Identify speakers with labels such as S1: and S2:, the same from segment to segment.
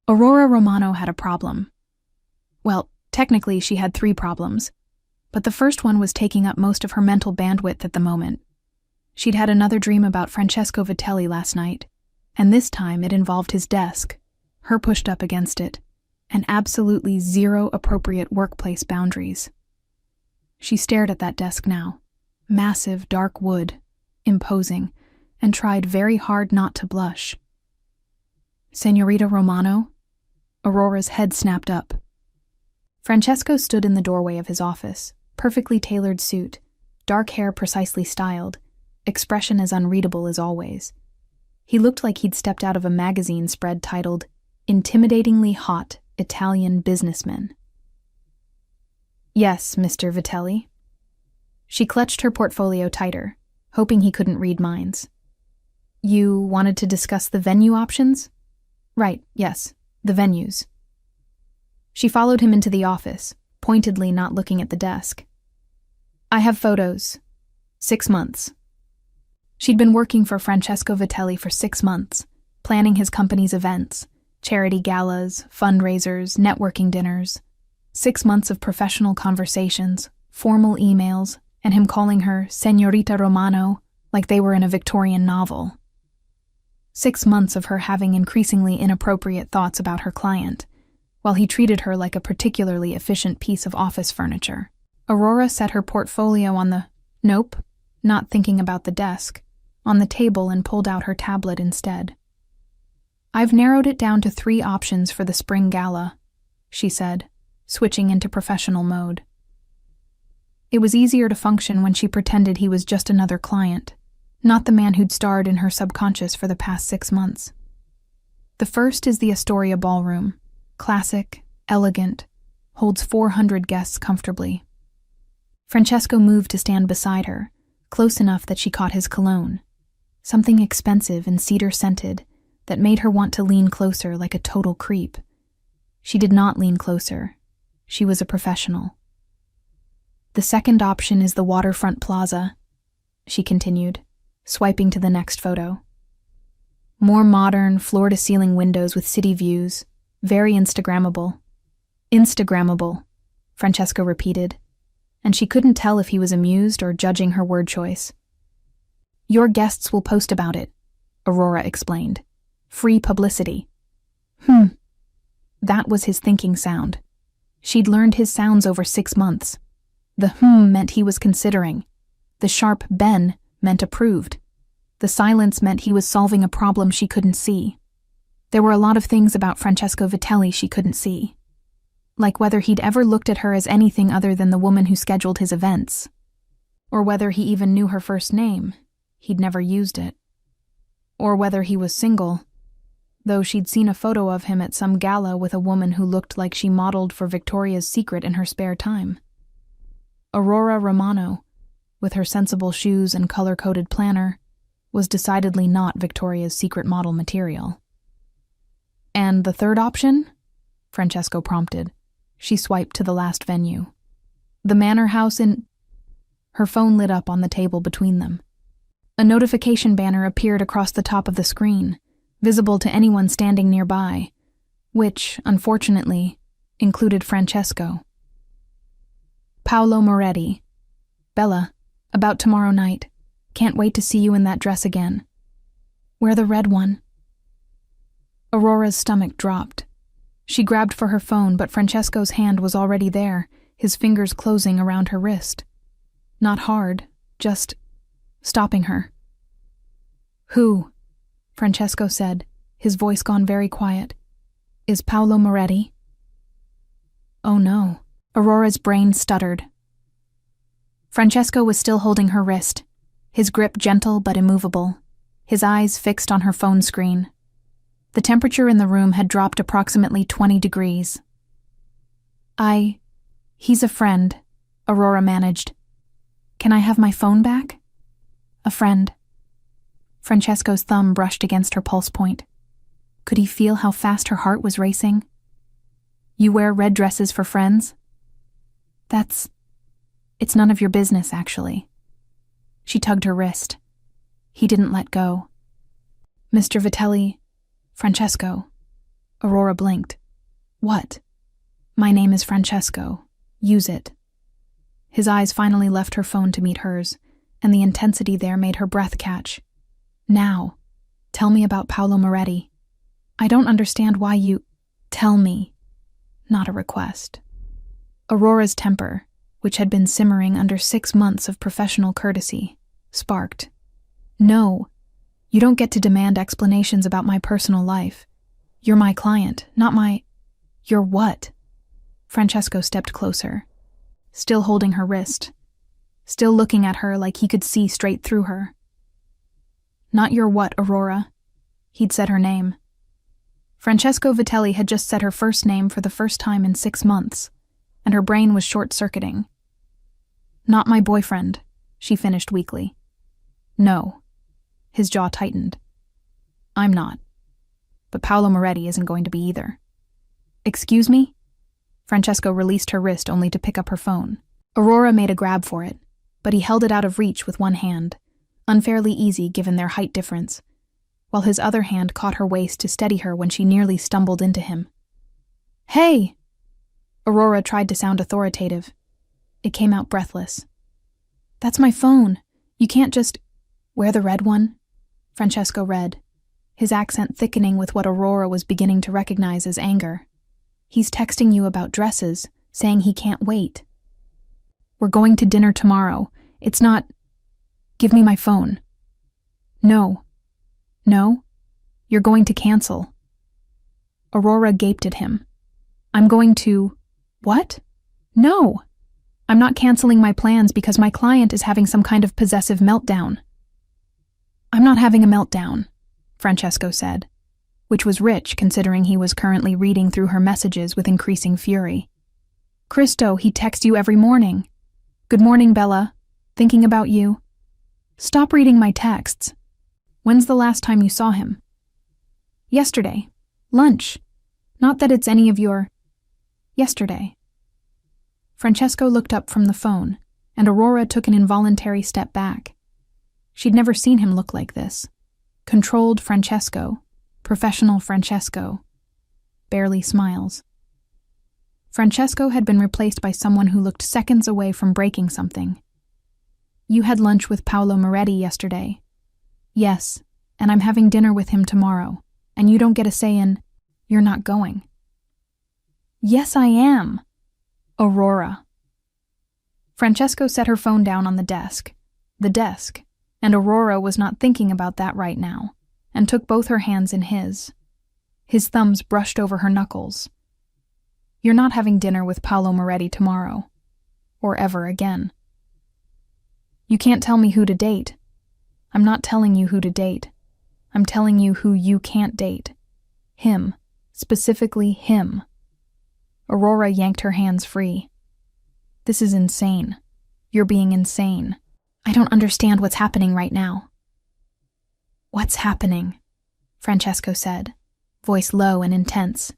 S1: Aurora Romano had a problem. Well, technically she had 3 problems, but the first one was taking up most of her mental bandwidth at the moment. She'd had another dream about Francesco Vitelli last night, and this time it involved his desk, her pushed up against it, and absolutely zero appropriate workplace boundaries. She stared at that desk now, massive dark wood, imposing, and tried very hard not to blush. "Señorita Romano?" Aurora's head snapped up. Francesco stood in the doorway of his office, perfectly tailored suit, dark hair precisely styled, expression as unreadable as always. He looked like he'd stepped out of a magazine spread titled, "Intimidatingly Hot Italian Businessman." "Yes, Mr. Vitelli." She clutched her portfolio tighter, hoping he couldn't read minds. "You wanted to discuss the venue options?" "Right, yes, the venues." She followed him into the office, pointedly not looking at the desk. "I have photos. 6 months." She'd been working for Francesco Vitelli for 6 months, planning his company's events, charity galas, fundraisers, networking dinners. 6 months of professional conversations, formal emails, and him calling her Señorita Romano like they were in a Victorian novel. 6 months of her having increasingly inappropriate thoughts about her client, while he treated her like a particularly efficient piece of office furniture. Aurora set her portfolio on the, nope, not thinking about the desk, on the table and pulled out her tablet instead. "I've narrowed it down to 3 options for the spring gala," she said, switching into professional mode. It was easier to function when she pretended he was just another client, not the man who'd starred in her subconscious for the past 6 months. "The first is the Astoria Ballroom. Classic, elegant, holds 400 guests comfortably." Francesco moved to stand beside her, close enough that she caught his cologne, something expensive and cedar-scented that made her want to lean closer like a total creep. She did not lean closer. She was a professional. "The second option is the Waterfront Plaza," she continued, swiping to the next photo. "More modern, floor-to-ceiling windows with city views, very Instagrammable." "Instagrammable," Francesco repeated, and she couldn't tell if he was amused or judging her word choice. "Your guests will post about it," Aurora explained. "Free publicity." That was his thinking sound. She'd learned his sounds over 6 months. The meant he was considering. The sharp ben meant approved. The silence meant he was solving a problem she couldn't see. There were a lot of things about Francesco Vitelli she couldn't see. Like whether he'd ever looked at her as anything other than the woman who scheduled his events. Or whether he even knew her first name. He'd never used it. Or whether he was single, though she'd seen a photo of him at some gala with a woman who looked like she modeled for Victoria's Secret in her spare time. Aurora Romano, with her sensible shoes and color-coded planner, was decidedly not Victoria's Secret model material. "And the third option?" Francesco prompted. She swiped to the last venue. "The Manor House in—" Her phone lit up on the table between them. A notification banner appeared across the top of the screen, visible to anyone standing nearby, which, unfortunately, included Francesco. "Paolo Moretti. Bella, about tomorrow night. Can't wait to see you in that dress again. Wear the red one." Aurora's stomach dropped. She grabbed for her phone, but Francesco's hand was already there, his fingers closing around her wrist. Not hard, just stopping her. "Who?" Francesco said, his voice gone very quiet. "Is Paolo Moretti?" "Oh no." Aurora's brain stuttered. Francesco was still holding her wrist, his grip gentle but immovable, his eyes fixed on her phone screen. The temperature in the room had dropped approximately 20 degrees. He's a friend," Aurora managed. "Can I have my phone back?" "A friend." Francesco's thumb brushed against her pulse point. Could he feel how fast her heart was racing? "You wear red dresses for friends?" It's none of your business, actually." She tugged her wrist. He didn't let go. "Mr. Vitelli, Francesco." Aurora blinked. What? My name is Francesco. Use it. His eyes finally left her phone to meet hers, and the intensity there made her breath catch. Now, tell me about Paolo Moretti. I don't understand why you... Tell me. Not a request. Aurora's temper, which had been simmering under 6 months of professional courtesy, sparked. No, you don't get to demand explanations about my personal life. You're my client, not my... Your what? Francesco stepped closer, still holding her wrist, still looking at her like he could see straight through her. Not your what, Aurora. He'd said her name. Francesco Vitelli had just said her first name for the first time in 6 months, and her brain was short-circuiting. Not my boyfriend, she finished weakly. No. His jaw tightened. I'm not. But Paolo Moretti isn't going to be either. Excuse me? Francesco released her wrist only to pick up her phone. Aurora made a grab for it, but he held it out of reach with one hand, unfairly easy given their height difference, while his other hand caught her waist to steady her when she nearly stumbled into him. Hey! Aurora tried to sound authoritative. It came out breathless. That's my phone. You can't just... Wear the red one? Francesco read, his accent thickening with what Aurora was beginning to recognize as anger. He's texting you about dresses, saying he can't wait. We're going to dinner tomorrow. It's not... Give me my phone. No. No? You're going to cancel. Aurora gaped at him. I'm going to... What? No! I'm not canceling my plans because my client is having some kind of possessive meltdown. I'm not having a meltdown, Francesco said, which was rich considering he was currently reading through her messages with increasing fury. Cristo, he texts you every morning. Good morning, Bella. Thinking about you. Stop reading my texts. When's the last time you saw him? Yesterday. Lunch. Not that it's any of your... Yesterday. Francesco looked up from the phone, and Aurora took an involuntary step back. She'd never seen him look like this. Controlled Francesco, professional Francesco, barely smiles. Francesco had been replaced by someone who looked seconds away from breaking something. You had lunch with Paolo Moretti yesterday. Yes, and I'm having dinner with him tomorrow, and you don't get a say in, you're not going. Yes, I am. Aurora. Francesco set her phone down on the desk, and Aurora was not thinking about that right now, and took both her hands in his. His thumbs brushed over her knuckles. You're not having dinner with Paolo Moretti tomorrow, or ever again. You can't tell me who to date. I'm not telling you who to date. I'm telling you who you can't date. Him. Specifically him. Aurora yanked her hands free. This is insane. You're being insane. I don't understand what's happening right now. What's happening? Francesco said, voice low and intense.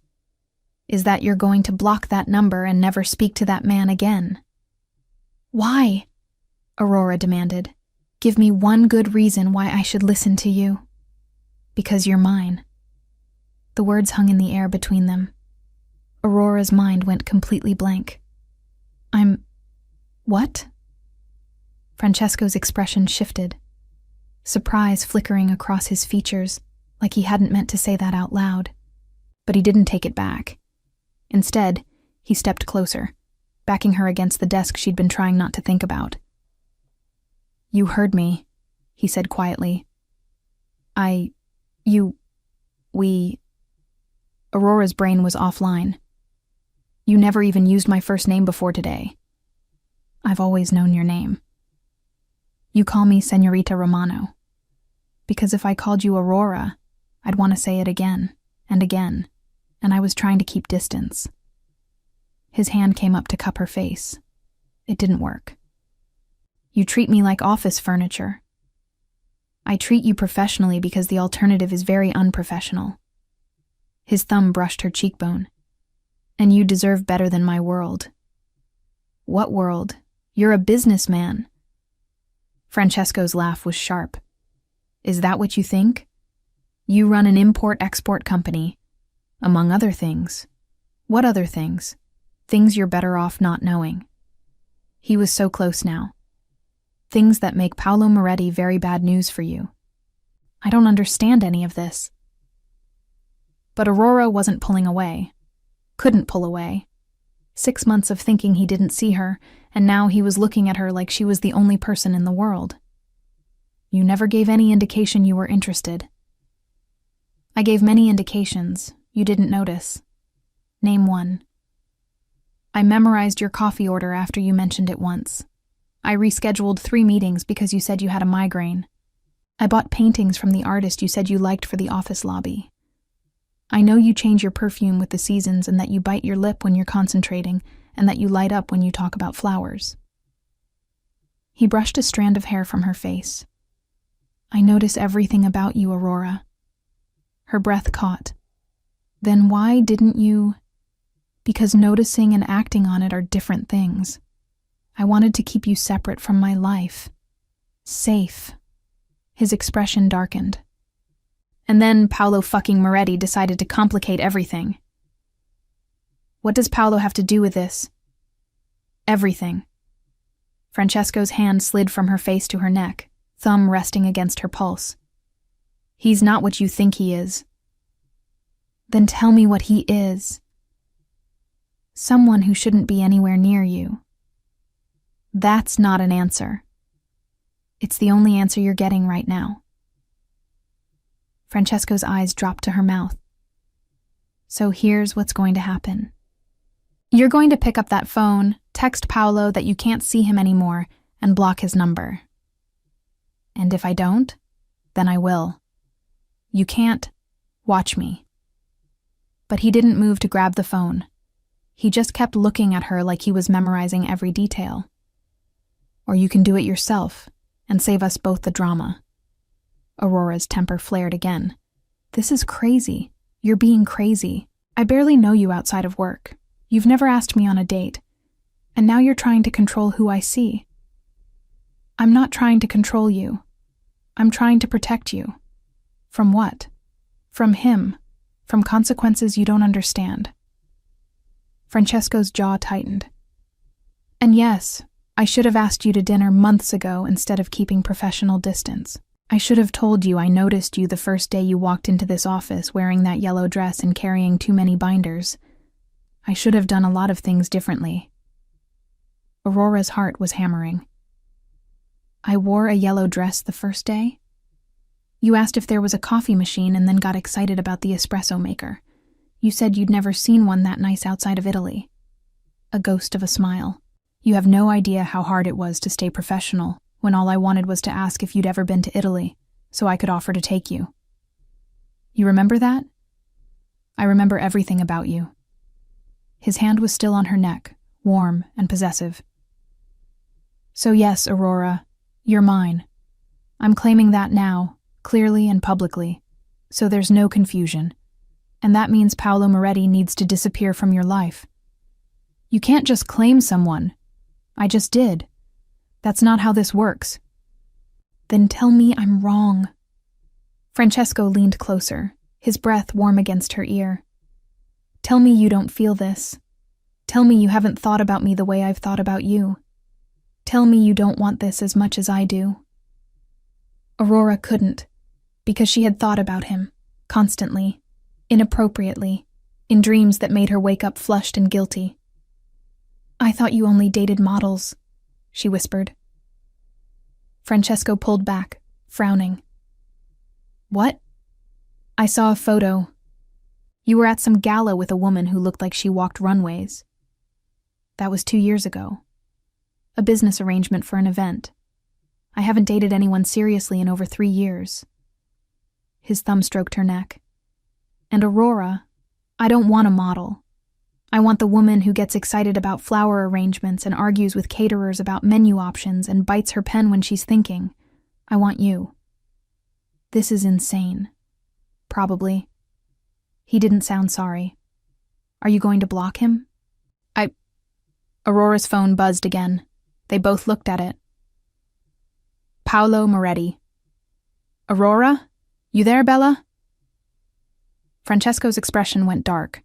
S1: Is that you're going to block that number and never speak to that man again? Why? Aurora demanded. Give me one good reason why I should listen to you. Because you're mine. The words hung in the air between them. Aurora's mind went completely blank. I'm... What? Francesco's expression shifted, surprise flickering across his features like he hadn't meant to say that out loud. But he didn't take it back. Instead, he stepped closer, backing her against the desk she'd been trying not to think about. You heard me, he said quietly. We... Aurora's brain was offline. You never even used my first name before today. I've always known your name. You call me Señorita Romano. Because if I called you Aurora, I'd want to say it again, and I was trying to keep distance. His hand came up to cup her face. It didn't work. You treat me like office furniture. I treat you professionally because the alternative is very unprofessional. His thumb brushed her cheekbone. And you deserve better than my world. What world? You're a businessman. Francesco's laugh was sharp. Is that what you think? You run an import-export company. Among other things. What other things? Things you're better off not knowing. He was so close now. Things that make Paolo Moretti very bad news for you. I don't understand any of this. But Aurora wasn't pulling away. Couldn't pull away. 6 months of thinking he didn't see her, and now he was looking at her like she was the only person in the world. You never gave any indication you were interested. I gave many indications. You didn't notice. Name one. I memorized your coffee order after you mentioned it once. I rescheduled 3 meetings because you said you had a migraine. I bought paintings from the artist you said you liked for the office lobby. I know you change your perfume with the seasons and that you bite your lip when you're concentrating and that you light up when you talk about flowers. He brushed a strand of hair from her face. I notice everything about you, Aurora. Her breath caught. Then why didn't you? Because noticing and acting on it are different things. I wanted to keep you separate from my life. Safe. His expression darkened. And then Paolo fucking Moretti decided to complicate everything. What does Paolo have to do with this? Everything. Francesco's hand slid from her face to her neck, thumb resting against her pulse. He's not what you think he is. Then tell me what he is. Someone who shouldn't be anywhere near you. That's not an answer. It's the only answer you're getting right now. Francesco's eyes dropped to her mouth. So here's what's going to happen. You're going to pick up that phone, text Paolo that you can't see him anymore, and block his number. And if I don't, then I will. You can't. Watch me. But he didn't move to grab the phone. He just kept looking at her like he was memorizing every detail. Or you can do it yourself and save us both the drama. Aurora's temper flared again. This is crazy. You're being crazy. I barely know you outside of work. You've never asked me on a date. And now you're trying to control who I see. I'm not trying to control you. I'm trying to protect you. From what? From him. From consequences you don't understand. Francesco's jaw tightened. And yes, I should have asked you to dinner months ago instead of keeping professional distance. I should have told you I noticed you the first day you walked into this office wearing that yellow dress and carrying too many binders. I should have done a lot of things differently. Aurora's heart was hammering. I wore a yellow dress the first day? You asked if there was a coffee machine and then got excited about the espresso maker. You said you'd never seen one that nice outside of Italy. A ghost of a smile. You have no idea how hard it was to stay professional when all I wanted was to ask if you'd ever been to Italy, so I could offer to take you. You remember that? I remember everything about you. His hand was still on her neck, warm and possessive. So yes, Aurora, you're mine. I'm claiming that now, clearly and publicly, so there's no confusion. And that means Paolo Moretti needs to disappear from your life. You can't just claim someone. I just did. That's not how this works. Then tell me I'm wrong. Francesco leaned closer, his breath warm against her ear. Tell me you don't feel this. Tell me you haven't thought about me the way I've thought about you. Tell me you don't want this as much as I do. Aurora couldn't, because she had thought about him, constantly, inappropriately, in dreams that made her wake up flushed and guilty. I thought you only dated models, she whispered. Francesco pulled back, frowning. What? I saw a photo. You were at some gala with a woman who looked like she walked runways. That was 2 years ago. A business arrangement for an event. I haven't dated anyone seriously in over 3 years. His thumb stroked her neck. And Aurora, I don't want a model. I want the woman who gets excited about flower arrangements and argues with caterers about menu options and bites her pen when she's thinking. I want you. This is insane. Probably. He didn't sound sorry. Are you going to block him? Aurora's phone buzzed again. They both looked at it. Paolo Moretti. Aurora? You there, Bella? Francesco's expression went dark.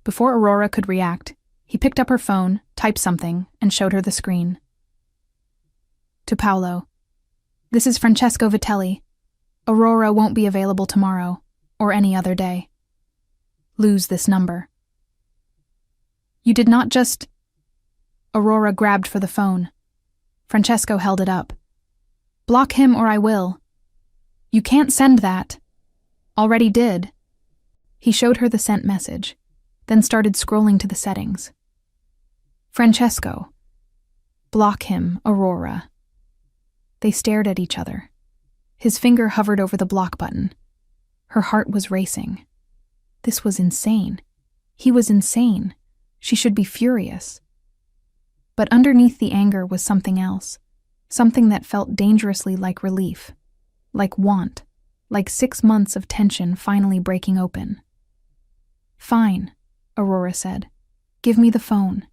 S1: Before Aurora could react, he picked up her phone, typed something, and showed her the screen. To Paolo. This is Francesco Vitelli. Aurora won't be available tomorrow, or any other day. Lose this number. You did not just... Aurora grabbed for the phone. Francesco held it up. Block him or I will. You can't send that. Already did. He showed her the sent message, then started scrolling to the settings. Francesco. Block him, Aurora. They stared at each other. His finger hovered over the block button. Her heart was racing. This was insane. He was insane. She should be furious. But underneath the anger was something else, something that felt dangerously like relief, like want, like 6 months of tension finally breaking open. Fine, Aurora said. Give me the phone.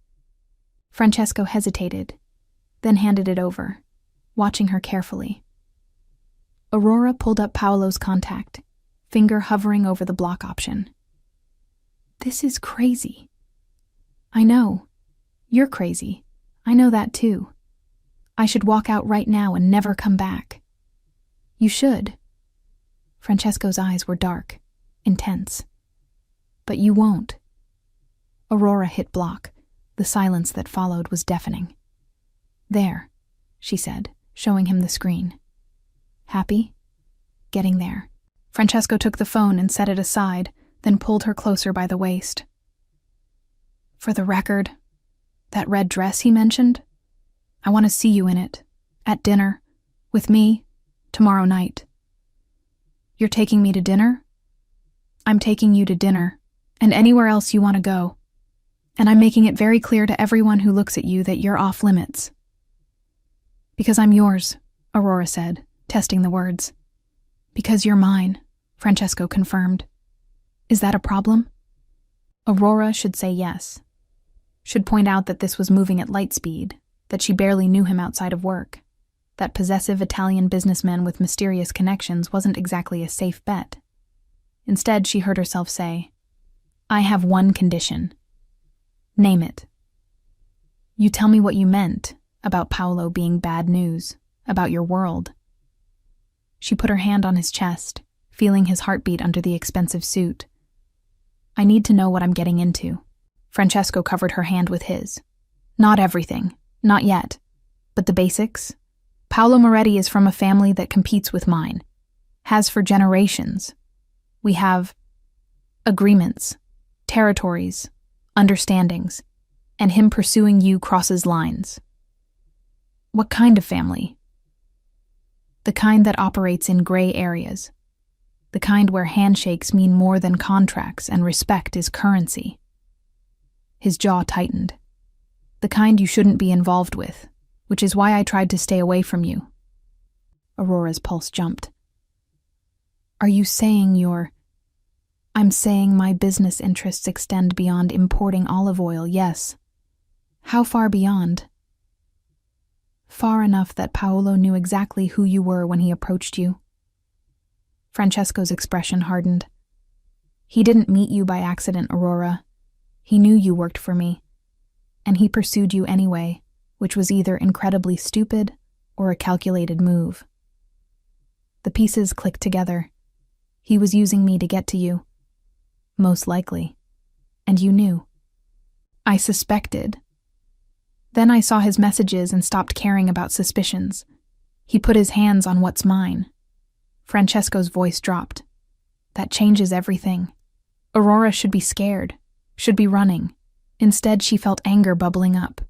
S1: Francesco hesitated, then handed it over, watching her carefully. Aurora pulled up Paolo's contact, finger hovering over the block option. This is crazy. I know. You're crazy. I know that too. I should walk out right now and never come back. You should. Francesco's eyes were dark, intense. But you won't. Aurora hit block. The silence that followed was deafening. There, she said, showing him the screen. Happy? Getting there. Francesco took the phone and set it aside, then pulled her closer by the waist. For the record, that red dress he mentioned, I want to see you in it, at dinner, with me, tomorrow night. You're taking me to dinner? I'm taking you to dinner, and anywhere else you want to go. And I'm making it very clear to everyone who looks at you that you're off limits. Because I'm yours, Aurora said, testing the words. Because you're mine, Francesco confirmed. Is that a problem? Aurora should say yes. Should point out that this was moving at light speed, that she barely knew him outside of work, that possessive Italian businessman with mysterious connections wasn't exactly a safe bet. Instead, she heard herself say, I have one condition. Name it. You tell me what you meant about Paolo being bad news, about your world. She put her hand on his chest, feeling his heartbeat under the expensive suit. I need to know what I'm getting into. Francesco covered her hand with his. Not everything, not yet, but the basics. Paolo Moretti is from a family that competes with mine, has for generations. We have agreements, territories, understandings, and him pursuing you crosses lines. What kind of family? The kind that operates in gray areas. The kind where handshakes mean more than contracts and respect is currency. His jaw tightened. The kind you shouldn't be involved with, which is why I tried to stay away from you. Aurora's pulse jumped. Are you saying I'm saying my business interests extend beyond importing olive oil, yes. How far beyond? Far enough that Paolo knew exactly who you were when he approached you. Francesco's expression hardened. He didn't meet you by accident, Aurora. He knew you worked for me. And he pursued you anyway, which was either incredibly stupid or a calculated move. The pieces clicked together. He was using me to get to you. Most likely. And you knew. I suspected. Then I saw his messages and stopped caring about suspicions. He put his hands on what's mine. Francesco's voice dropped. That changes everything. Aurora should be scared, should be running. Instead, she felt anger bubbling up.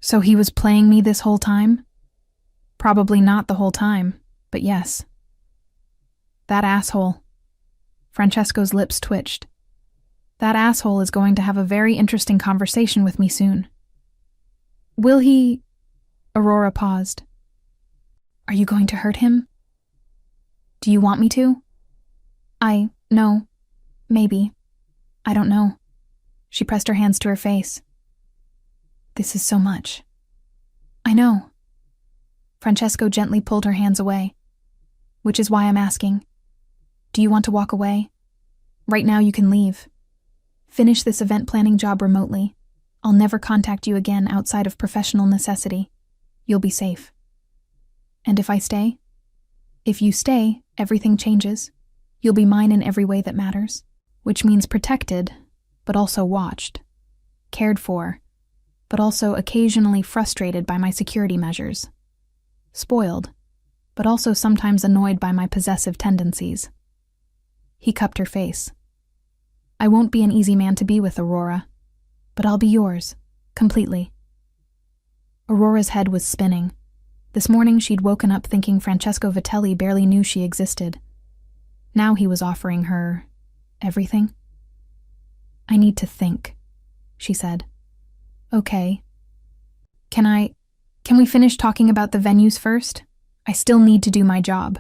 S1: So he was playing me this whole time? Probably not the whole time, but yes. That asshole. Francesco's lips twitched. That asshole is going to have a very interesting conversation with me soon. Will he... Aurora paused. Are you going to hurt him? Do you want me to? No. Maybe. I don't know. She pressed her hands to her face. This is so much. I know. Francesco gently pulled her hands away. Which is why I'm asking. Do you want to walk away? Right now you can leave. Finish this event planning job remotely. I'll never contact you again outside of professional necessity. You'll be safe. And if I stay? If you stay, everything changes. You'll be mine in every way that matters, which means protected, but also watched, cared for, but also occasionally frustrated by my security measures, spoiled, but also sometimes annoyed by my possessive tendencies. He cupped her face. I won't be an easy man to be with, Aurora, but I'll be yours, completely. Aurora's head was spinning. This morning she'd woken up thinking Francesco Vitelli barely knew she existed. Now he was offering her everything. I need to think, she said. Okay. Can we finish talking about the venues first? I still need to do my job.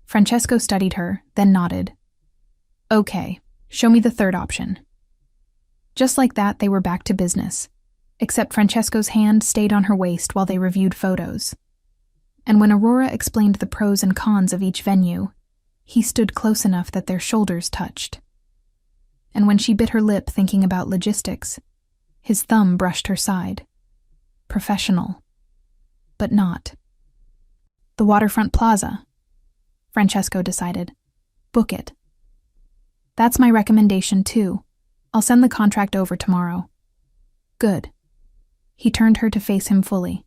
S1: Francesco studied her, then nodded. Okay, show me the third option. Just like that, they were back to business, except Francesco's hand stayed on her waist while they reviewed photos. And when Aurora explained the pros and cons of each venue, he stood close enough that their shoulders touched. And when she bit her lip thinking about logistics, his thumb brushed her side. Professional. But not. The waterfront plaza, Francesco decided. Book it. That's my recommendation, too. I'll send the contract over tomorrow. Good. He turned her to face him fully.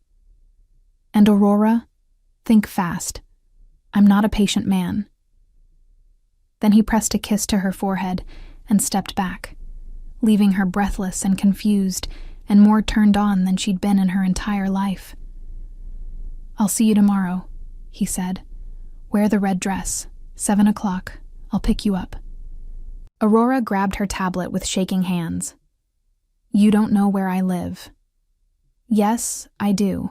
S1: And Aurora, think fast. I'm not a patient man. Then he pressed a kiss to her forehead and stepped back, leaving her breathless and confused and more turned on than she'd been in her entire life. I'll see you tomorrow, he said. Wear the red dress. 7 o'clock. I'll pick you up. Aurora grabbed her tablet with shaking hands. You don't know where I live. Yes, I do.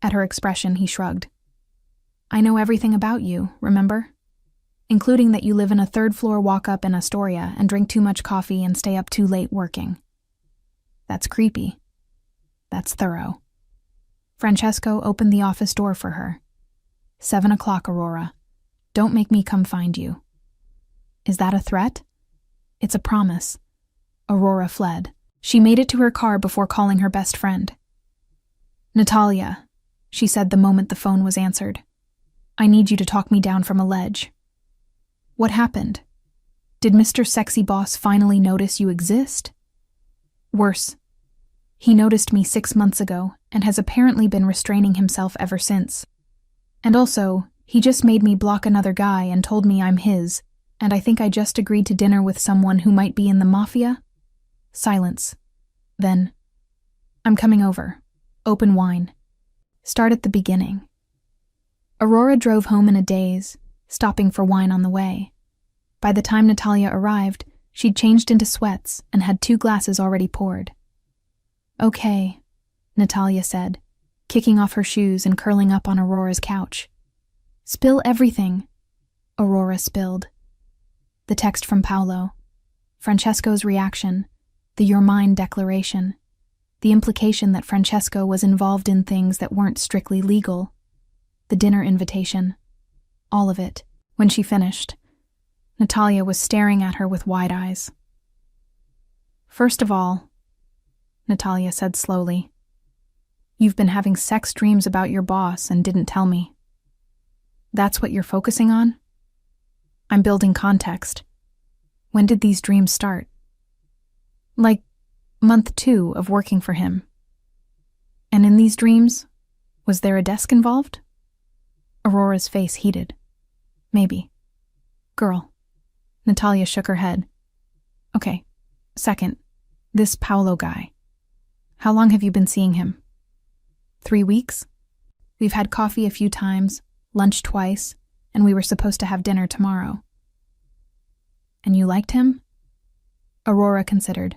S1: At her expression, he shrugged. I know everything about you, remember? Including that you live in a third-floor walk-up in Astoria and drink too much coffee and stay up too late working. That's creepy. That's thorough. Francesco opened the office door for her. 7 o'clock, Aurora. Don't make me come find you. Is that a threat? It's a promise. Aurora fled. She made it to her car before calling her best friend. Natalia, she said the moment the phone was answered. I need you to talk me down from a ledge. What happened? Did Mr. Sexy Boss finally notice you exist? Worse. He noticed me 6 months ago and has apparently been restraining himself ever since. And also, he just made me block another guy and told me I'm his, and I think I just agreed to dinner with someone who might be in the Mafia? Silence. Then, I'm coming over. Open wine. Start at the beginning. Aurora drove home in a daze, stopping for wine on the way. By the time Natalia arrived, she'd changed into sweats and had 2 glasses already poured. Okay, Natalia said, kicking off her shoes and curling up on Aurora's couch. Spill everything. Aurora spilled. The text from Paolo, Francesco's reaction, the "you're mine" declaration, the implication that Francesco was involved in things that weren't strictly legal, the dinner invitation, all of it. When she finished, Natalia was staring at her with wide eyes. First of all, Natalia said slowly, you've been having sex dreams about your boss and didn't tell me. That's what you're focusing on? I'm building context. When did these dreams start? Like month 2 of working for him. And in these dreams, was there a desk involved? Aurora's face heated. Maybe. Girl. Natalia shook her head. Okay. Second, this Paolo guy. How long have you been seeing him? 3 weeks? We've had coffee a few times, lunch twice, and we were supposed to have dinner tomorrow. And you liked him? Aurora considered.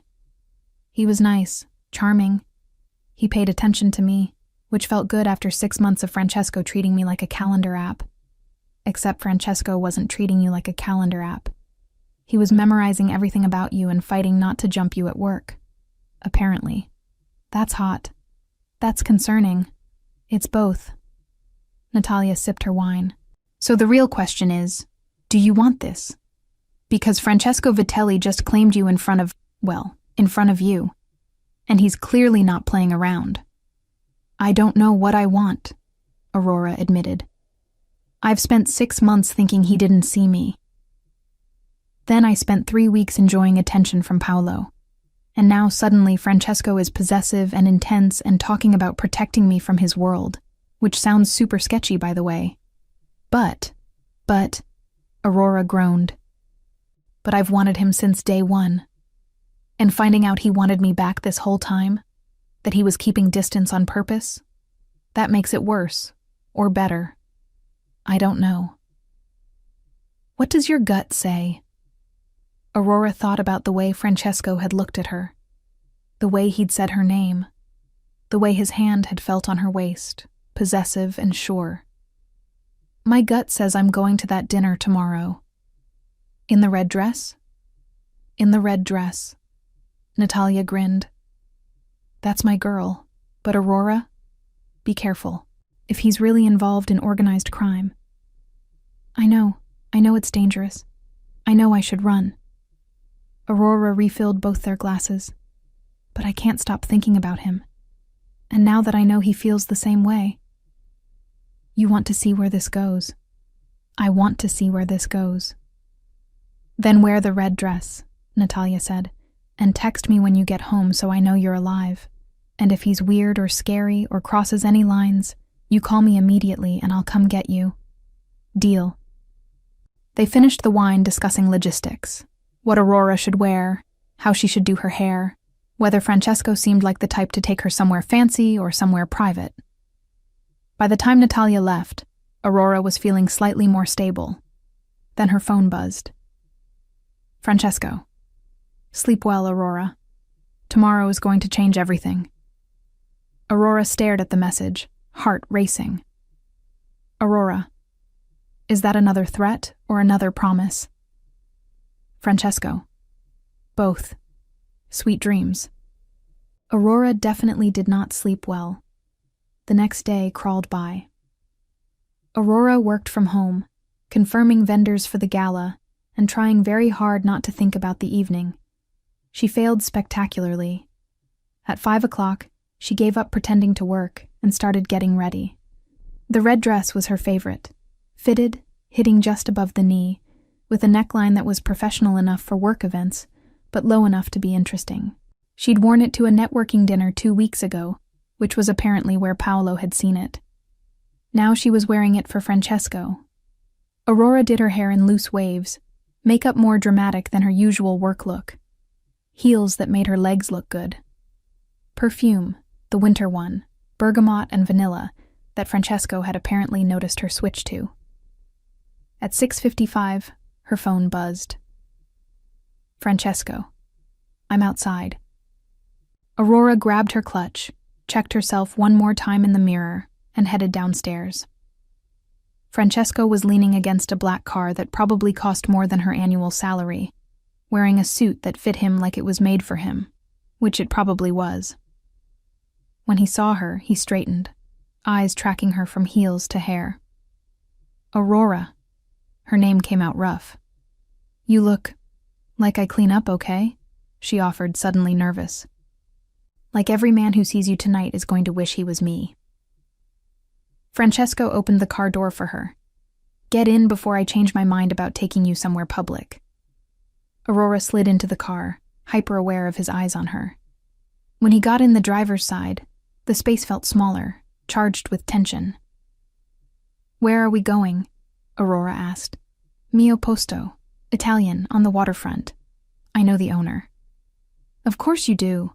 S1: He was nice, charming. He paid attention to me, which felt good after 6 months of Francesco treating me like a calendar app. Except Francesco wasn't treating you like a calendar app. He was memorizing everything about you and fighting not to jump you at work. Apparently. That's hot. That's concerning. It's both. Natalia sipped her wine. So the real question is, do you want this? Because Francesco Vitelli just claimed you in front of you. And he's clearly not playing around. I don't know what I want, Aurora admitted. I've spent 6 months thinking he didn't see me. Then I spent 3 weeks enjoying attention from Paolo. And now suddenly Francesco is possessive and intense and talking about protecting me from his world, which sounds super sketchy, by the way. But, Aurora groaned. But I've wanted him since day one. And finding out he wanted me back this whole time, that he was keeping distance on purpose, that makes it worse, or better. I don't know. What does your gut say? Aurora thought about the way Francesco had looked at her, the way he'd said her name, the way his hand had felt on her waist, possessive and sure. My gut says I'm going to that dinner tomorrow. In the red dress? In the red dress. Natalia grinned. That's my girl, but Aurora? Be careful, if he's really involved in organized crime. I know it's dangerous. I know I should run. Aurora refilled both their glasses. But I can't stop thinking about him. And now that I know he feels the same way. You want to see where this goes. I want to see where this goes. Then wear the red dress, Natalia said, and text me when you get home so I know you're alive. And if he's weird or scary or crosses any lines, you call me immediately and I'll come get you. Deal. They finished the wine discussing logistics. What Aurora should wear, how she should do her hair, whether Francesco seemed like the type to take her somewhere fancy or somewhere private. By the time Natalia left, Aurora was feeling slightly more stable. Then her phone buzzed. Francesco. Sleep well, Aurora. Tomorrow is going to change everything. Aurora stared at the message, heart racing. Aurora. Is that another threat or another promise? Francesco. Both. Sweet dreams. Aurora definitely did not sleep well. The next day crawled by. Aurora worked from home, confirming vendors for the gala and trying very hard not to think about the evening. She failed spectacularly. At 5 o'clock, she gave up pretending to work and started getting ready. The red dress was her favorite, fitted, hitting just above the knee, with a neckline that was professional enough for work events, but low enough to be interesting. She'd worn it to a networking dinner 2 weeks ago, which was apparently where Paolo had seen it. Now she was wearing it for Francesco. Aurora did her hair in loose waves, makeup more dramatic than her usual work look. Heels that made her legs look good. Perfume, the winter one, bergamot and vanilla, that Francesco had apparently noticed her switch to. At 6:55, her phone buzzed. Francesco. I'm outside. Aurora grabbed her clutch, checked herself one more time in the mirror, and headed downstairs. Francesco was leaning against a black car that probably cost more than her annual salary, wearing a suit that fit him like it was made for him, which it probably was. When he saw her, he straightened, eyes tracking her from heels to hair. Aurora. Her name came out rough. You look like I clean up okay? She offered, suddenly nervous. Like every man who sees you tonight is going to wish he was me. Francesco opened the car door for her. Get in before I change my mind about taking you somewhere public. Aurora slid into the car, hyper-aware of his eyes on her. When he got in the driver's side, the space felt smaller, charged with tension. Where are we going? Aurora asked. Mio Posto, Italian, on the waterfront. I know the owner. Of course you do.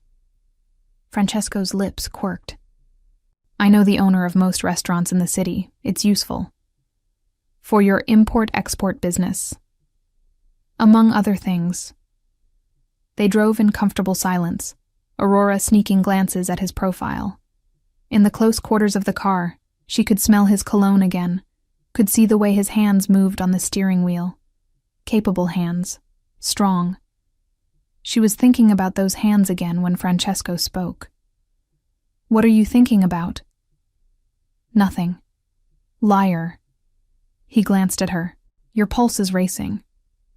S1: Francesco's lips quirked. I know the owner of most restaurants in the city. It's useful. For your import-export business. Among other things. They drove in comfortable silence, Aurora sneaking glances at his profile. In the close quarters of the car, she could smell his cologne again, could see the way his hands moved on the steering wheel. Capable hands. Strong. She was thinking about those hands again when Francesco spoke. What are you thinking about? Nothing. Liar. He glanced at her. Your pulse is racing.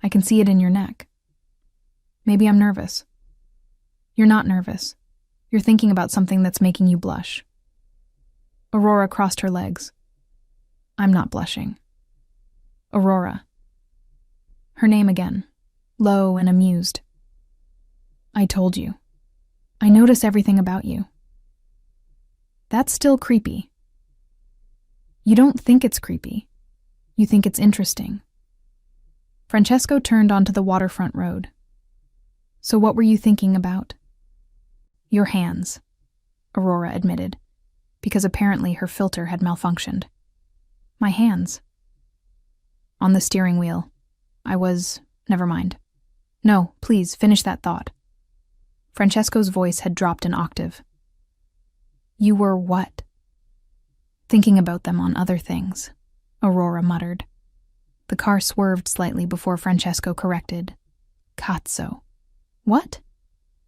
S1: I can see it in your neck. Maybe I'm nervous. You're not nervous. You're thinking about something that's making you blush. Aurora crossed her legs. I'm not blushing. Aurora. Her name again, low and amused. I told you. I notice everything about you. That's still creepy. You don't think it's creepy. You think it's interesting. Francesco turned onto the waterfront road. So what were you thinking about? Your hands, Aurora admitted, because apparently her filter had malfunctioned. My hands. On the steering wheel. Never mind. No, please, finish that thought. Francesco's voice had dropped an octave. You were what? Thinking about them on other things, Aurora muttered. The car swerved slightly before Francesco corrected. Cazzo. What?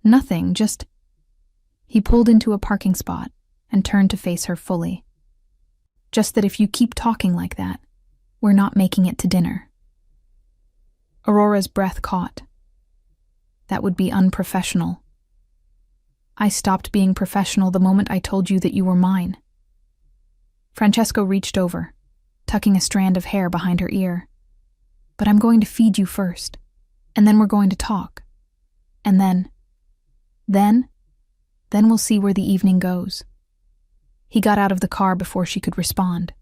S1: Nothing, just... He pulled into a parking spot and turned to face her fully. Just that if you keep talking like that, we're not making it to dinner. Aurora's breath caught. That would be unprofessional. I stopped being professional the moment I told you that you were mine. Francesco reached over, tucking a strand of hair behind her ear. But I'm going to feed you first, and then we're going to talk. And then we'll see where the evening goes. He got out of the car before she could respond.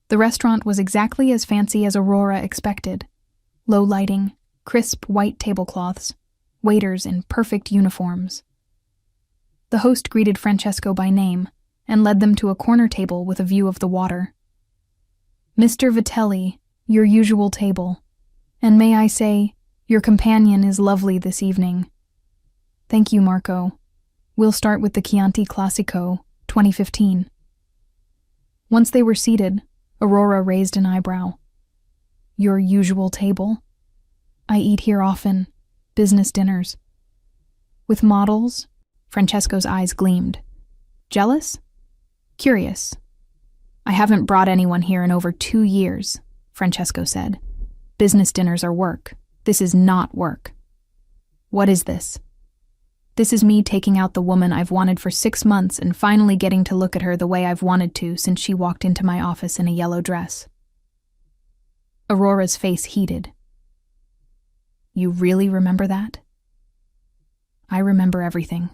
S1: The restaurant was exactly as fancy as Aurora expected. Low lighting, crisp white tablecloths, waiters in perfect uniforms. The host greeted Francesco by name and led them to a corner table with a view of the water. Mr. Vitelli, your usual table. And may I say, your companion is lovely this evening. Thank you, Marco. We'll start with the Chianti Classico, 2015. Once they were seated, Aurora raised an eyebrow. Your usual table? I eat here often, business dinners. With models? Francesco's eyes gleamed. Jealous? Curious. I haven't brought anyone here in over 2 years, Francesco said. Business dinners are work. This is not work. What is this? This is me taking out the woman I've wanted for 6 months and finally getting to look at her the way I've wanted to since she walked into my office in a yellow dress. Aurora's face heated. You really remember that? I remember everything.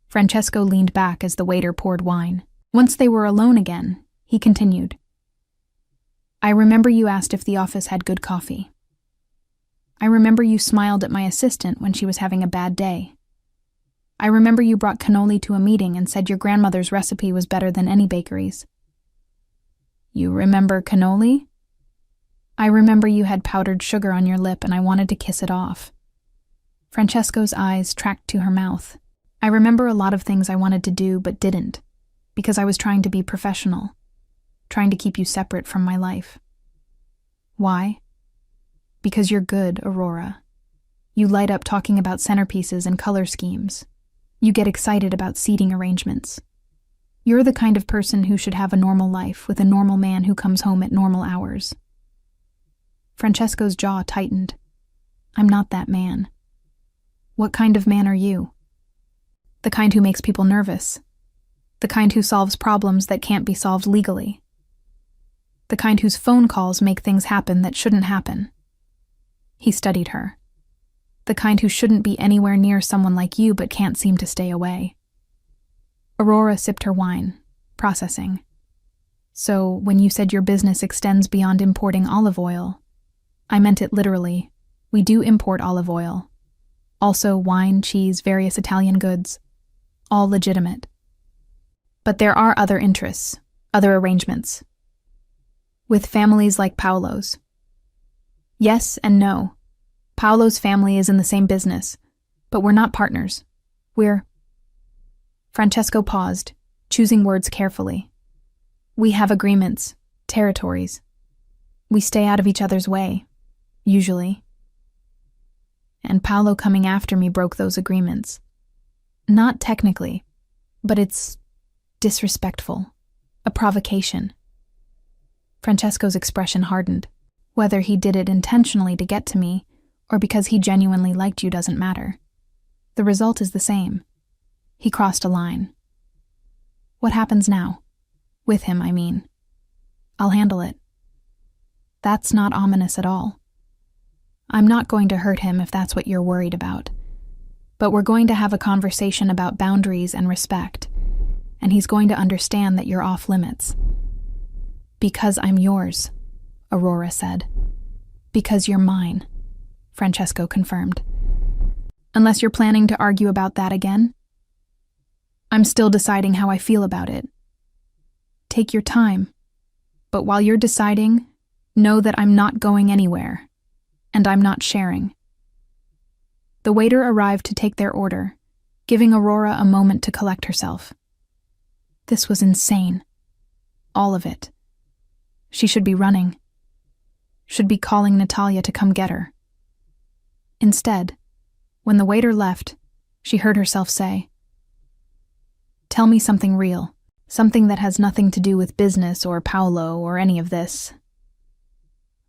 S1: Francesco leaned back as the waiter poured wine. Once they were alone again, he continued. I remember you asked if the office had good coffee. I remember you smiled at my assistant when she was having a bad day. I remember you brought cannoli to a meeting and said your grandmother's recipe was better than any bakery's. You remember cannoli? I remember you had powdered sugar on your lip and I wanted to kiss it off. Francesco's eyes tracked to her mouth. I remember a lot of things I wanted to do but didn't, because I was trying to be professional, trying to keep you separate from my life. Why? Because you're good, Aurora. You light up talking about centerpieces and color schemes. You get excited about seating arrangements. You're the kind of person who should have a normal life with a normal man who comes home at normal hours. Francesco's jaw tightened. I'm not that man. What kind of man are you? The kind who makes people nervous. The kind who solves problems that can't be solved legally. The kind whose phone calls make things happen that shouldn't happen. He studied her. The kind who shouldn't be anywhere near someone like you but can't seem to stay away. Aurora sipped her wine, processing. So, when you said your business extends beyond importing olive oil, I meant it literally. We do import olive oil. Also wine, cheese, various Italian goods. All legitimate. But there are other interests, other arrangements. With families like Paolo's. Yes and no. Paolo's family is in the same business, but we're not partners. We're... Francesco paused, choosing words carefully. We have agreements, territories. We stay out of each other's way, usually. And Paolo coming after me broke those agreements. Not technically, but it's disrespectful, a provocation. Francesco's expression hardened. Whether he did it intentionally to get to me or because he genuinely liked you doesn't matter. The result is the same. He crossed a line. What happens now? With him, I mean. I'll handle it. That's not ominous at all. I'm not going to hurt him if that's what you're worried about. But we're going to have a conversation about boundaries and respect, and he's going to understand that you're off limits. Because I'm yours, Aurora said. Because you're mine, Francesco confirmed. Unless you're planning to argue about that again? I'm still deciding how I feel about it. Take your time, but while you're deciding, know that I'm not going anywhere, and I'm not sharing. The waiter arrived to take their order, giving Aurora a moment to collect herself. This was insane. All of it. She should be running. Should be calling Natalia to come get her. Instead, when the waiter left, she heard herself say, "Tell me something real, something that has nothing to do with business or Paolo or any of this."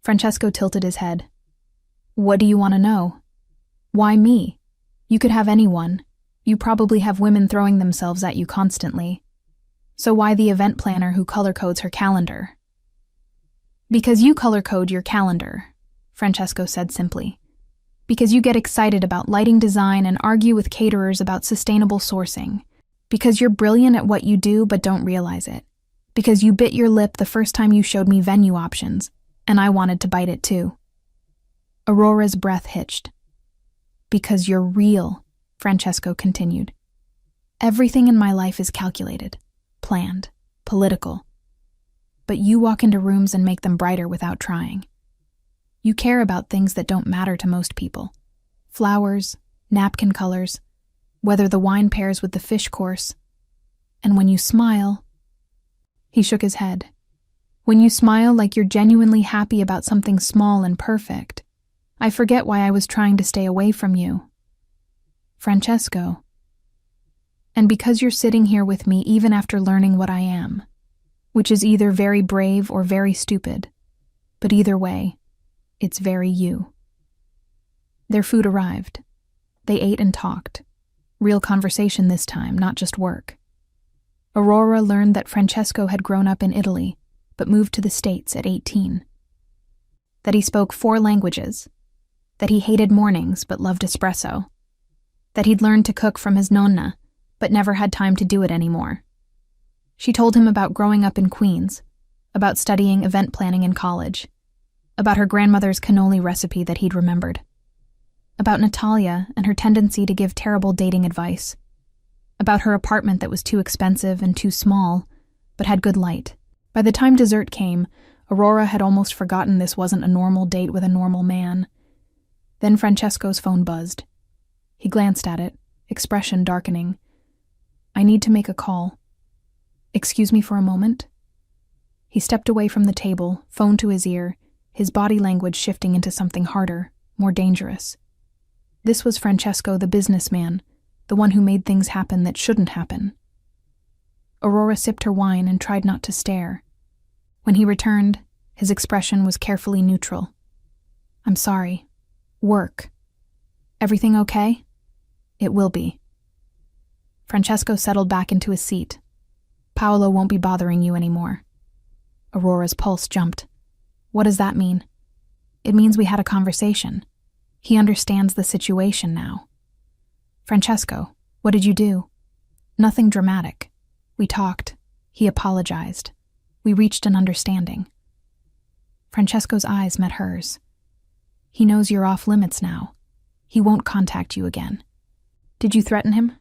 S1: Francesco tilted his head. "What do you want to know? Why me? You could have anyone. You probably have women throwing themselves at you constantly. So why the event planner who color codes her calendar?" "Because you color code your calendar," Francesco said simply. "Because you get excited about lighting design and argue with caterers about sustainable sourcing. Because you're brilliant at what you do but don't realize it. Because you bit your lip the first time you showed me venue options, and I wanted to bite it too." Aurora's breath hitched. "Because you're real," Francesco continued. "Everything in my life is calculated, planned, political. But you walk into rooms and make them brighter without trying. You care about things that don't matter to most people. Flowers, napkin colors, whether the wine pairs with the fish course. And when you smile..." He shook his head. "When you smile like you're genuinely happy about something small and perfect, I forget why I was trying to stay away from you. Francesco. And because you're sitting here with me even after learning what I am, which is either very brave or very stupid, but either way, it's very you." Their food arrived. They ate and talked. Real conversation this time, not just work. Aurora learned that Francesco had grown up in Italy, but moved to the States at 18. That he spoke 4 languages. That he hated mornings but loved espresso. That he'd learned to cook from his nonna, but never had time to do it anymore. She told him about growing up in Queens, about studying event planning in college, about her grandmother's cannoli recipe that he'd remembered, about Natalia and her tendency to give terrible dating advice, about her apartment that was too expensive and too small, but had good light. By the time dessert came, Aurora had almost forgotten this wasn't a normal date with a normal man. Then Francesco's phone buzzed. He glanced at it, expression darkening. "I need to make a call. Excuse me for a moment?" He stepped away from the table, phone to his ear, his body language shifting into something harder, more dangerous. This was Francesco the businessman, the one who made things happen that shouldn't happen. Aurora sipped her wine and tried not to stare. When he returned, his expression was carefully neutral. "I'm sorry. Work. Everything okay?" "It will be." Francesco settled back into his seat. "Paolo won't be bothering you anymore." Aurora's pulse jumped. "What does that mean?" "It means we had a conversation. He understands the situation now." "Francesco, what did you do?" "Nothing dramatic. We talked. He apologized. We reached an understanding." Francesco's eyes met hers. "He knows you're off limits now. He won't contact you again." "Did you threaten him?"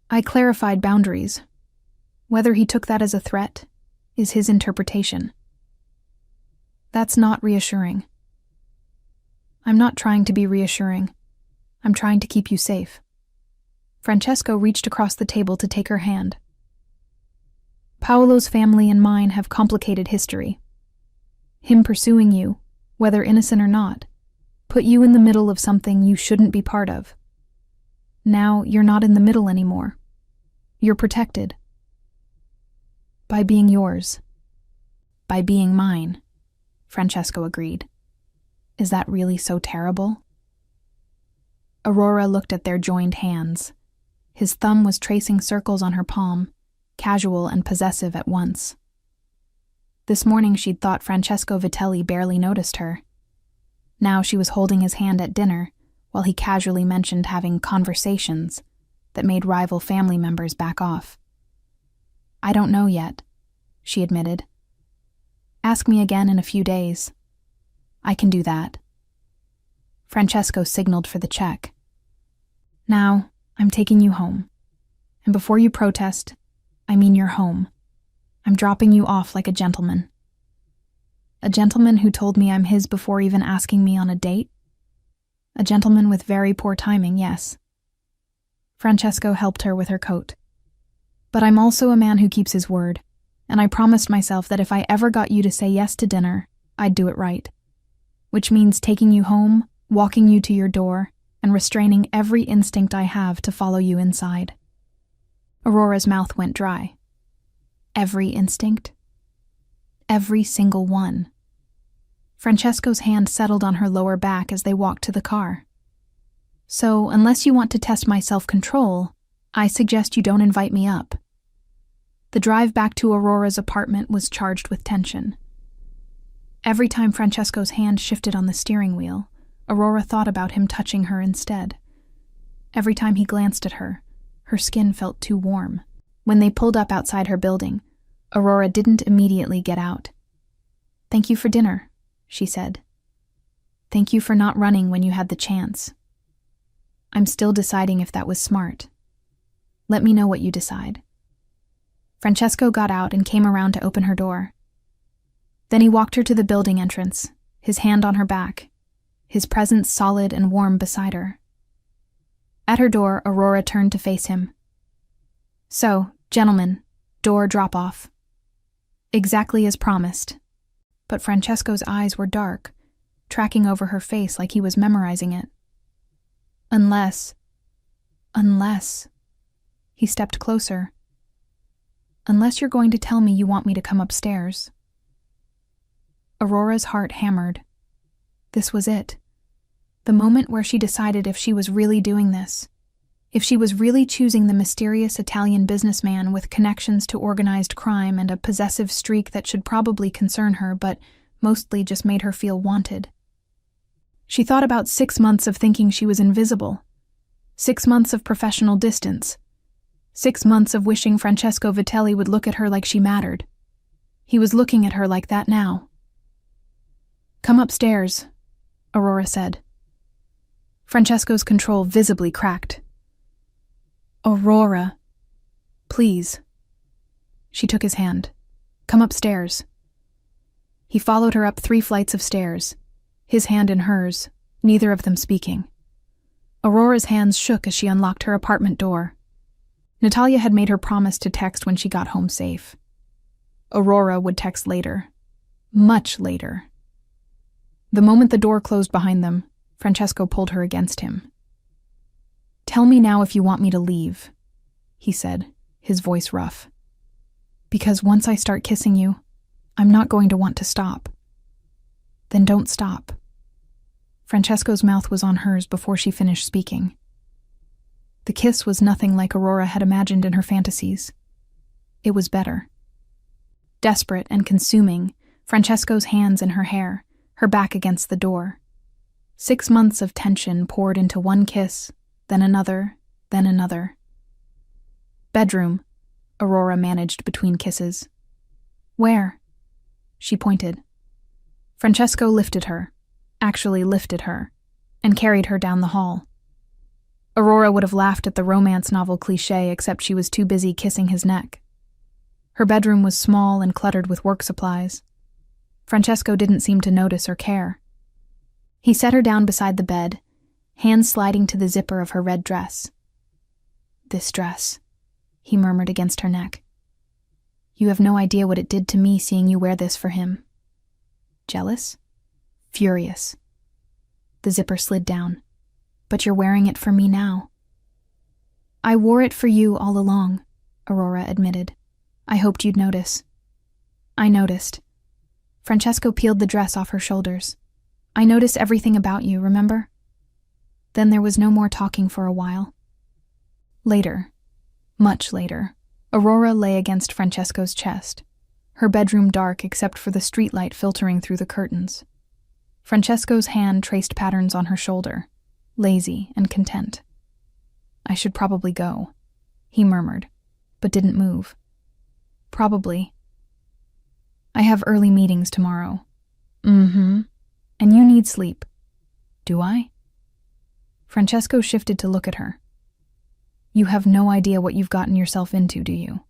S1: "I clarified boundaries. Whether he took that as a threat is his interpretation." "That's not reassuring." "I'm not trying to be reassuring. I'm trying to keep you safe." Francesco reached across the table to take her hand. "Paolo's family and mine have complicated history. Him pursuing you, whether innocent or not, put you in the middle of something you shouldn't be part of. Now you're not in the middle anymore. You're protected. By being yours. By being mine." Francesco agreed. Is that really so terrible? Aurora looked at their joined hands. His thumb was tracing circles on her palm, casual and possessive at once. This morning she'd thought Francesco Vitelli barely noticed her. Now she was holding his hand at dinner, while he casually mentioned having conversations that made rival family members back off. I don't know yet, she admitted. Ask me again in a few days. I can do that. Francesco signaled for the check. Now, I'm taking you home. And before you protest, I mean you're home. I'm dropping you off like a gentleman. A gentleman who told me I'm his before even asking me on a date? A gentleman with very poor timing, yes. Francesco helped her with her coat. But I'm also a man who keeps his word, and I promised myself that if I ever got you to say yes to dinner, I'd do it right. Which means taking you home, walking you to your door, and restraining every instinct I have to follow you inside. Aurora's mouth went dry. Every instinct? Every single one. Francesco's hand settled on her lower back as they walked to the car. So, unless you want to test my self-control, I suggest you don't invite me up. The drive back to Aurora's apartment was charged with tension. Every time Francesco's hand shifted on the steering wheel, Aurora thought about him touching her instead. Every time he glanced at her, her skin felt too warm. When they pulled up outside her building, Aurora didn't immediately get out. Thank you for dinner, she said. Thank you for not running when you had the chance. I'm still deciding if that was smart. Let me know what you decide. Francesco got out and came around to open her door. Then he walked her to the building entrance, his hand on her back, his presence solid and warm beside her. At her door, Aurora turned to face him. So, gentlemen, door drop-off. Exactly as promised. But Francesco's eyes were dark, tracking over her face like he was memorizing it. Unless. He stepped closer. Unless you're going to tell me you want me to come upstairs. Aurora's heart hammered. This was it. The moment where she decided if she was really doing this. If she was really choosing the mysterious Italian businessman with connections to organized crime and a possessive streak that should probably concern her but mostly just made her feel wanted. She thought about 6 months of thinking she was invisible. 6 months of professional distance. 6 months of wishing Francesco Vitelli would look at her like she mattered. He was looking at her like that now. Come upstairs, Aurora said. Francesco's control visibly cracked. Aurora. Please. She took his hand. Come upstairs. He followed her up 3 flights of stairs, his hand in hers, neither of them speaking. Aurora's hands shook as she unlocked her apartment door. Natalia had made her promise to text when she got home safe. Aurora would text later. Much later. The moment the door closed behind them, Francesco pulled her against him. Tell me now if you want me to leave, he said, his voice rough. Because once I start kissing you, I'm not going to want to stop. Then don't stop. Francesco's mouth was on hers before she finished speaking. The kiss was nothing like Aurora had imagined in her fantasies. It was better. Desperate and consuming, Francesco's hands in her hair, her back against the door. 6 months of tension poured into one kiss, then another, then another. Bedroom, Aurora managed between kisses. Where? She pointed. Francesco lifted her, actually lifted her, and carried her down the hall. Aurora would have laughed at the romance novel cliché, except she was too busy kissing his neck. Her bedroom was small and cluttered with work supplies. Francesco didn't seem to notice or care. He set her down beside the bed, hands sliding to the zipper of her red dress. This dress, he murmured against her neck. You have no idea what it did to me seeing you wear this for him. Jealous? Furious. The zipper slid down. But you're wearing it for me now. I wore it for you all along, Aurora admitted. I hoped you'd notice. I noticed. Francesco peeled the dress off her shoulders. I notice everything about you, remember? Then there was no more talking for a while. Later, much later, Aurora lay against Francesco's chest, her bedroom dark except for the streetlight filtering through the curtains. Francesco's hand traced patterns on her shoulder, lazy and content. I should probably go, he murmured, but didn't move. Probably. I have early meetings tomorrow. And you need sleep. Do I? Francesco shifted to look at her. You have no idea what you've gotten yourself into, do you?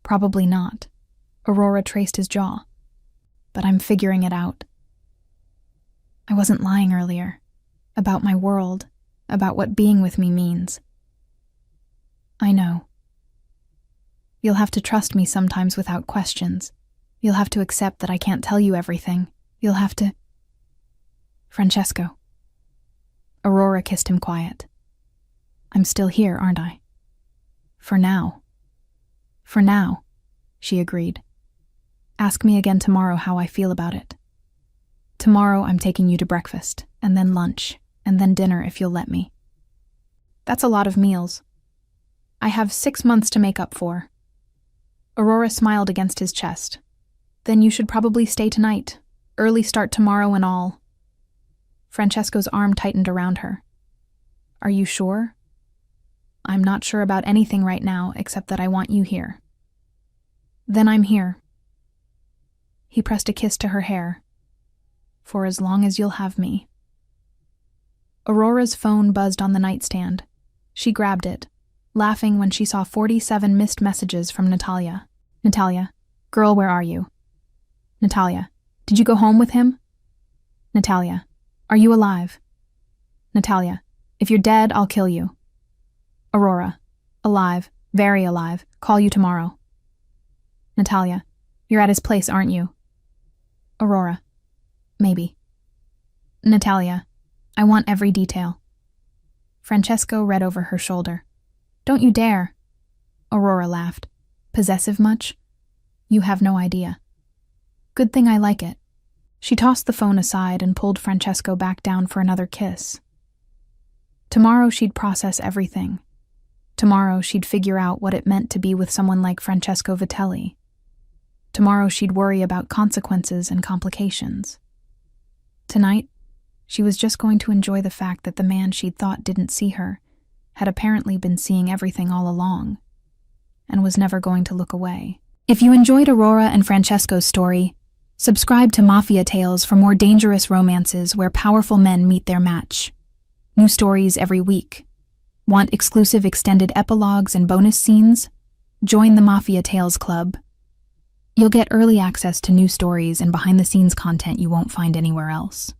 S1: Probably not. Aurora traced his jaw. But I'm figuring it out. I wasn't lying earlier. About my world. About what being with me means. I know. You'll have to trust me sometimes without questions. You'll have to accept that I can't tell you everything. You'll have to... Francesco. Aurora kissed him quiet. I'm still here, aren't I? For now. For now, she agreed. Ask me again tomorrow how I feel about it. Tomorrow I'm taking you to breakfast, and then lunch, and then dinner if you'll let me. That's a lot of meals. I have 6 months to make up for. Aurora smiled against his chest. Then you should probably stay tonight. Early start tomorrow and all. Francesco's arm tightened around her. Are you sure? I'm not sure about anything right now except that I want you here. Then I'm here. He pressed a kiss to her hair. For as long as you'll have me. Aurora's phone buzzed on the nightstand. She grabbed it, laughing when she saw 47 missed messages from Natalia. Natalia, girl, where are you? Natalia, did you go home with him? Natalia, are you alive? Natalia, if you're dead, I'll kill you. Aurora, alive, very alive, call you tomorrow. Natalia, you're at his place, aren't you? Aurora, maybe. Natalia, I want every detail. Francesco read over her shoulder. Don't you dare. Aurora laughed. Possessive much? You have no idea. Good thing I like it. She tossed the phone aside and pulled Francesco back down for another kiss. Tomorrow she'd process everything. Tomorrow she'd figure out what it meant to be with someone like Francesco Vitelli. Tomorrow she'd worry about consequences and complications. Tonight, she was just going to enjoy the fact that the man she'd thought didn't see her had apparently been seeing everything all along, and was never going to look away. If you enjoyed Aurora and Francesco's story, subscribe to Mafia Tales for more dangerous romances where powerful men meet their match. New stories every week. Want exclusive extended epilogues and bonus scenes? Join the Mafia Tales Club. You'll get early access to new stories and behind-the-scenes content you won't find anywhere else.